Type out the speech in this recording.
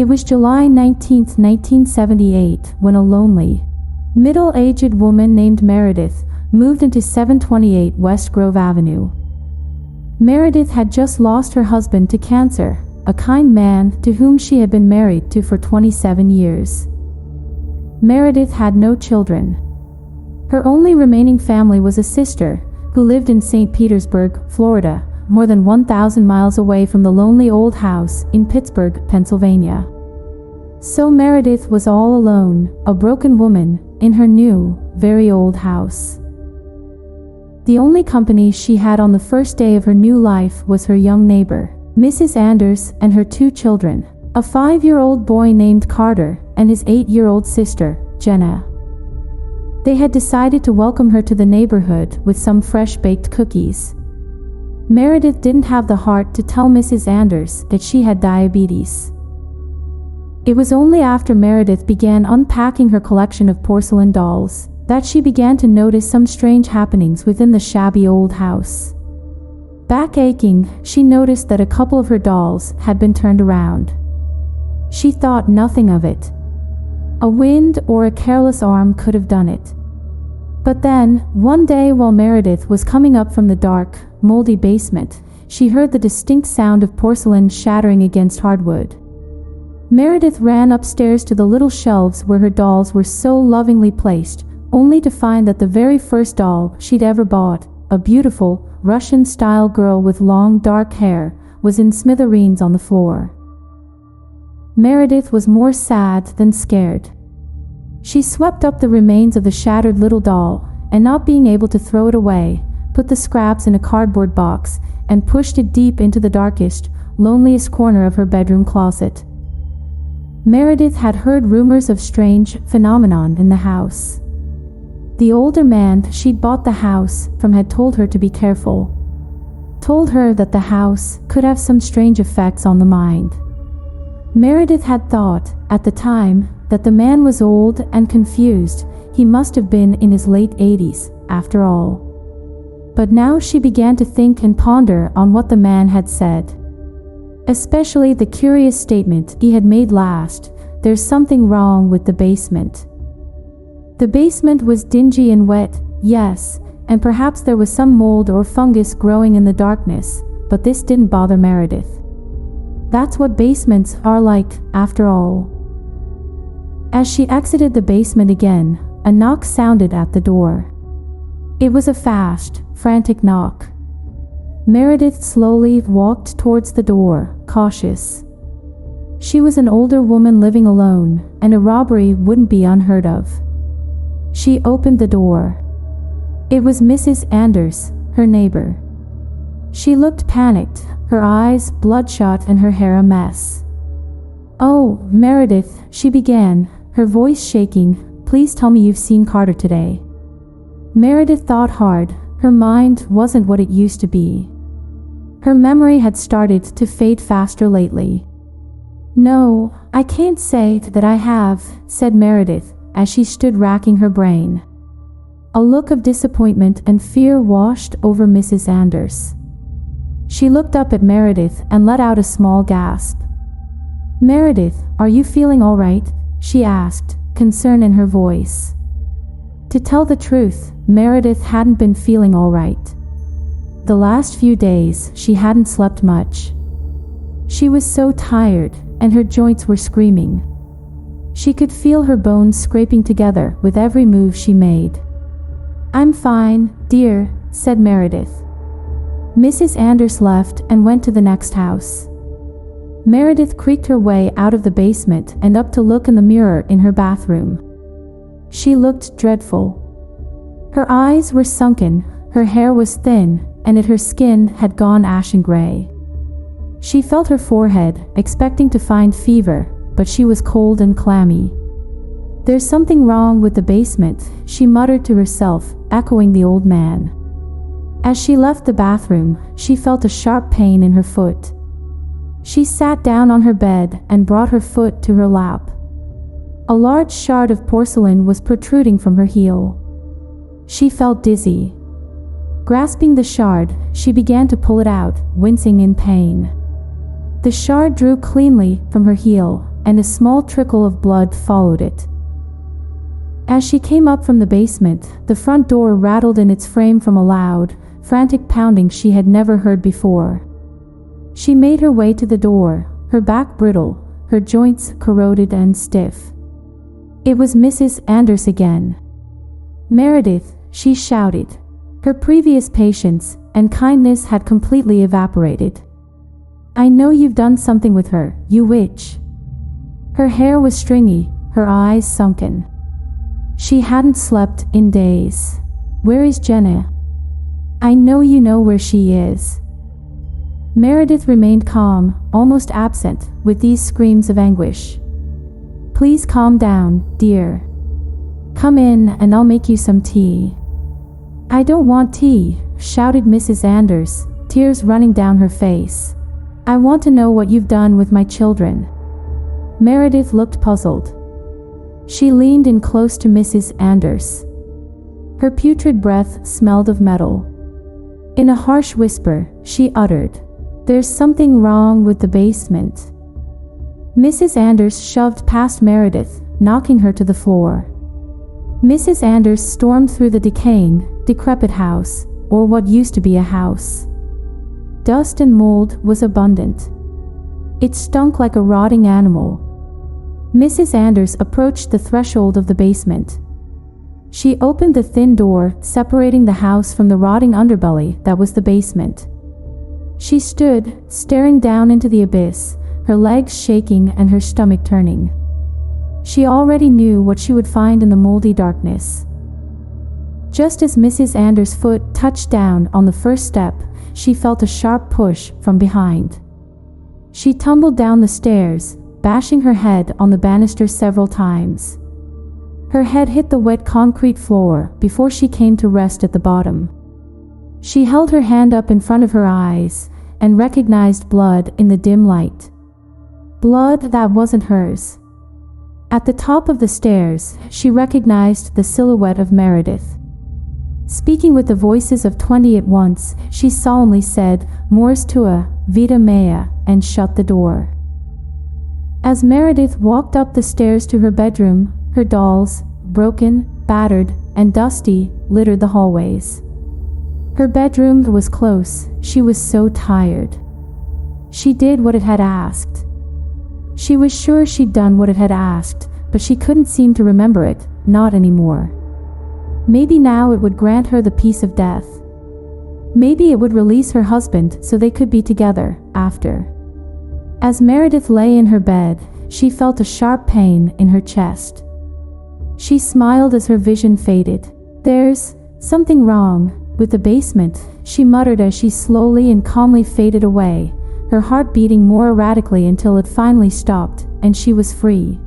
It was July 19, 1978, when a lonely, middle-aged woman named Meredith moved into 728 West Grove Avenue. Meredith had just lost her husband to cancer, a kind man to whom she had been married to for 27 years. Meredith had no children. Her only remaining family was a sister, who lived in St. Petersburg, Florida, more than 1,000 miles away from the lonely old house in Pittsburgh, Pennsylvania. So Meredith was all alone, a broken woman, in her new, very old house. The only company she had on the first day of her new life was her young neighbor, Mrs. Anders, and her 2 children, a 5-year-old boy named Carter and his 8-year-old sister, Jenna. They had decided to welcome her to the neighborhood with some fresh-baked cookies. Meredith didn't have the heart to tell Mrs. Anders that she had diabetes. It was only after Meredith began unpacking her collection of porcelain dolls that she began to notice some strange happenings within the shabby old house. Back aching, she noticed that a couple of her dolls had been turned around. She thought nothing of it. A wind or a careless arm could have done it. But then, one day while Meredith was coming up from the dark, moldy basement, she heard the distinct sound of porcelain shattering against hardwood. Meredith ran upstairs to the little shelves where her dolls were so lovingly placed, only to find that the very first doll she'd ever bought, a beautiful, Russian-style girl with long dark hair, was in smithereens on the floor. Meredith was more sad than scared. She swept up the remains of the shattered little doll, and not being able to throw it away, put the scraps in a cardboard box and pushed it deep into the darkest, loneliest corner of her bedroom closet. Meredith had heard rumors of strange phenomenon in the house. The older man she'd bought the house from had told her to be careful. Told her that the house could have some strange effects on the mind. Meredith had thought, at the time, that the man was old and confused. He must have been in his late 80s, after all. But now she began to think and ponder on what the man had said. Especially the curious statement he had made last, "There's something wrong with the basement." The basement was dingy and wet, yes, and perhaps there was some mold or fungus growing in the darkness, but this didn't bother Meredith. That's what basements are like, after all. As she exited the basement again, a knock sounded at the door. It was a fast, frantic knock. Meredith slowly walked towards the door, cautious. She was an older woman living alone, and a robbery wouldn't be unheard of. She opened the door. It was Mrs. Anders, her neighbor. She looked panicked, her eyes bloodshot and her hair a mess. "Oh, Meredith," she began, her voice shaking, "please tell me you've seen Carter today." Meredith thought hard. Her mind wasn't what it used to be. Her memory had started to fade faster lately. "No, I can't say that I have," said Meredith, as she stood racking her brain. A look of disappointment and fear washed over Mrs. Anders. She looked up at Meredith and let out a small gasp. "Meredith, are you feeling all right?" she asked, concern in her voice. To tell the truth, Meredith hadn't been feeling all right. The last few days, she hadn't slept much. She was so tired, and her joints were screaming. She could feel her bones scraping together with every move she made. "I'm fine, dear," said Meredith. Mrs. Anders left and went to the next house. Meredith creaked her way out of the basement and up to look in the mirror in her bathroom. She looked dreadful. Her eyes were sunken, her hair was thin, and her skin had gone ashen gray. She felt her forehead, expecting to find fever, but she was cold and clammy. "There's something wrong with the basement," she muttered to herself, echoing the old man. As she left the bathroom, she felt a sharp pain in her foot. She sat down on her bed and brought her foot to her lap. A large shard of porcelain was protruding from her heel. She felt dizzy. Grasping the shard, she began to pull it out, wincing in pain. The shard drew cleanly from her heel, and a small trickle of blood followed it. As she came up from the basement, the front door rattled in its frame from a loud, frantic pounding she had never heard before. She made her way to the door, her back brittle, her joints corroded and stiff. It was Mrs. Anders again. "Meredith," she shouted. Her previous patience and kindness had completely evaporated. "I know you've done something with her, you witch." Her hair was stringy, her eyes sunken. She hadn't slept in days. "Where is Jenna?" "I know you know where she is." Meredith remained calm, almost absent, with these screams of anguish. "Please calm down, dear. Come in and I'll make you some tea." "I don't want tea," shouted Mrs. Anders, tears running down her face. "I want to know what you've done with my children." Meredith looked puzzled. She leaned in close to Mrs. Anders. Her putrid breath smelled of metal. In a harsh whisper, she uttered, "There's something wrong with the basement." Mrs. Anders shoved past Meredith, knocking her to the floor. Mrs. Anders stormed through the decaying, decrepit house, or what used to be a house. Dust and mold was abundant. It stunk like a rotting animal. Mrs. Anders approached the threshold of the basement. She opened the thin door, separating the house from the rotting underbelly that was the basement. She stood, staring down into the abyss, her legs shaking and her stomach turning. She already knew what she would find in the moldy darkness. Just as Mrs. Anders' foot touched down on the first step, she felt a sharp push from behind. She tumbled down the stairs, bashing her head on the banister several times. Her head hit the wet concrete floor before she came to rest at the bottom. She held her hand up in front of her eyes and recognized blood in the dim light. Blood that wasn't hers. At the top of the stairs, she recognized the silhouette of Meredith. Speaking with the voices of 20 at once, she solemnly said, "Mors tua, vita mea," and shut the door. As Meredith walked up the stairs to her bedroom, her dolls, broken, battered, and dusty, littered the hallways. Her bedroom was close. She was so tired. She did what it had asked. She was sure she'd done what it had asked, but she couldn't seem to remember it, not anymore. Maybe now it would grant her the peace of death. Maybe it would release her husband so they could be together, after. As Meredith lay in her bed, she felt a sharp pain in her chest. She smiled as her vision faded. "There's something wrong with the basement," she muttered as she slowly and calmly faded away, her heart beating more erratically until it finally stopped, and she was free.